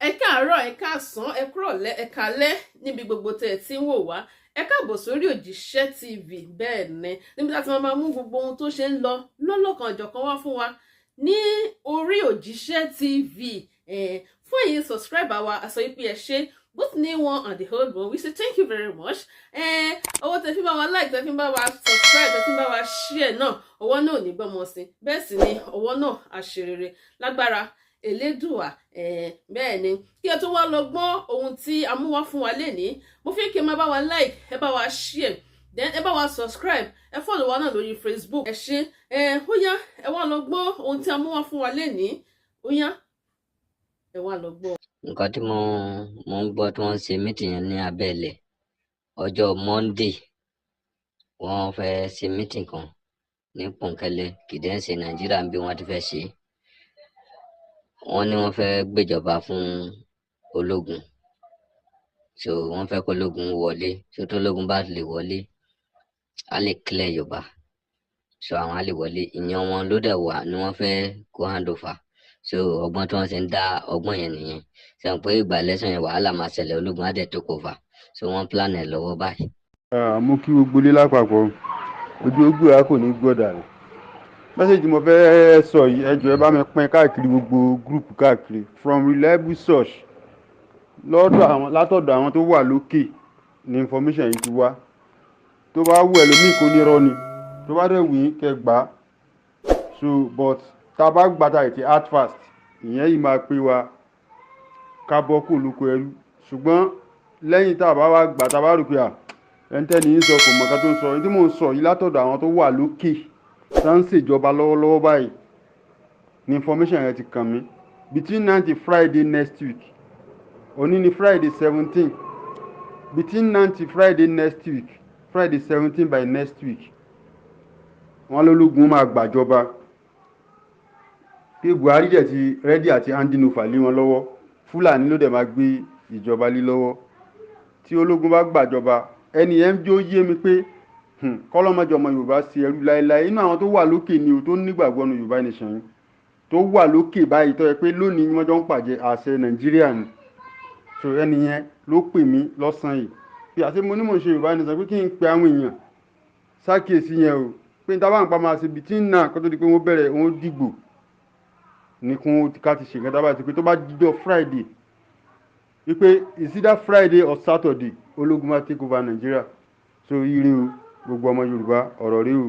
ẹ káàárọ̀ ẹ káàsán ẹ kúrọ̀lẹ́ ẹ kálẹ́ níbi gbogbo tẹ́ ẹ ti ń wò wá ẹ káàbọ̀ sórí Òjíṣẹ́ TV bẹ́ẹ̀ ni níbi tá a ti máa mú gbogbo ohun tó ṣe ń lọ lọ́lọ́kan ọ̀jọ̀kan wá fún wa ní orí Òjíṣẹ́ TV fún èyí subscribe àwa àsọ yìí pé ẹ ṣe both new one and the old one we say thank you very much owó tẹ́ fi bá wa like tẹ́ fi bá wa subscribe tẹ́ fi bá wa share náà ọwọ́ náà ò ní gbọ́mọ sí bẹ́ẹ̀ sì ni ọwọ́ náà àṣerere lágbára Elédùà bẹ́ẹ̀ ni kí ẹ tó wá lọ gbọ́ ohun tí a mú wá fún wa lénìí mo fi kí ẹ máa bá wa like ẹ bá wa share then ẹ bá wa subscribe ẹ follow wa náà lórí Facebook ẹ ṣé ó yá ẹ wá lọ gbọ́ ohun tí a mú wá fún wa lénìí ó yá ẹ wá lọ gbọ́. Nǹkan tí mo ń gbọ́ tí wọ́n ń ṣe mítìn yẹn ní abẹ́lẹ̀ ọjọ́ Monday wọ́n fẹ́ ṣe mítìn kan ní Pọ̀nkẹ́lẹ́ kìdẹ́ǹsì Nàìjíríà bí wọ́n ti fẹ́ ṣe wọ́n ní wọ́n fẹ́ gbéjọba fún Ológun so wọ́n fẹ́ kó Ológun wọlé so tó Ológun bá lè wọlé á lè clear Yorùbá so àwọn á lè wọlé ìyẹn wọn ló dẹ̀ wà ní wọ́n fẹ́ kó hand over so ọgbọ́n tí wọ́n ṣe ń dá ọgbọ́n yẹn nìyẹn sọ pé ìgbà lẹ́sàn yẹn wàhálà máa ṣẹlẹ̀ Ológun á dẹ̀ take over so wọ́n plan ẹ̀ lọ́wọ́ báyìí. mo kí gbogbo ilé lápapọ̀ ojú ogun a kò ní gbọ́dọ̀ rẹ̀ mẹ́sẹ̀jì mo fẹ́ sọ yìí ẹ jọ̀ọ́ ẹ bá mi pín káàkiri gbogbo gúrùpù káàkiri from reliable source látọ̀dọ̀ àwọn tó wà lókè ní information yìí ti wá tó bá wù ẹlòmíì kò ní irọ́ ni tó bá dẹ̀ wù yín kẹ́ gbà á so but tá a bá gbàtà ètè hard fast ìyẹn yìí máa pé wa ká bọ́ kó lóko ẹrú ṣùgbọ́n lẹ́yìn tá a bá wá gbà tá a bá rò pé ẹ̀ńtẹ́ni yín sọ kò mọ̀ ká tó ń sọ èyí tí mò ń sọ yìí látọ̀dọ̀ àwọn tó wà lókè tá ń ṣèjọba lọ́wọ́lọ́wọ́ báyìí ní information yẹn ti kàn mí between 9 Friday next week òní ni Friday 17 between 9 Friday next week Friday 17 by next week wọ́n lólógun máa gbàjọba pé Buhari dẹ̀ ti rẹ́dí àti handing over lé wọn lọ́wọ́ Fúlàní ló dẹ̀ máa gbé ìjọba lé lọ́wọ́ tí Ológun bá gbàjọba ẹni yẹn jó yé mi pé kọ́lọ́mọjọ ọmọ Yorùbá sí ẹrú láéláé inú àwọn tó wà lókè ni o tó nígbàgbọ́ nu Yorùbá nation yìí tó wà lókè báyìí tó yẹ pé lónìí wọ́n jọ ń pàjẹ àṣẹ Nàìjíríà ni so ẹni yẹn ló pè mí lọ́sàn-án yìí pé àṣẹ mo ní mò ń ṣe Yorùbá nation pé kí n pe àwọn èèyàn ṣàkíyèsí yẹn o pé n tábà ń pa máa ṣe between náà kó tó di pé wọ́n bẹ̀rẹ̀ wọ́n dìgbò ní kún ká ti ṣe nǹkan tábà ti pé tó bá jíjọ Friday wípé is either Friday or Saturday Ológun máa take over Nàìjíríà so ire o gbogbo ọmọ Yorùbá ọ̀rọ̀ rẹ o.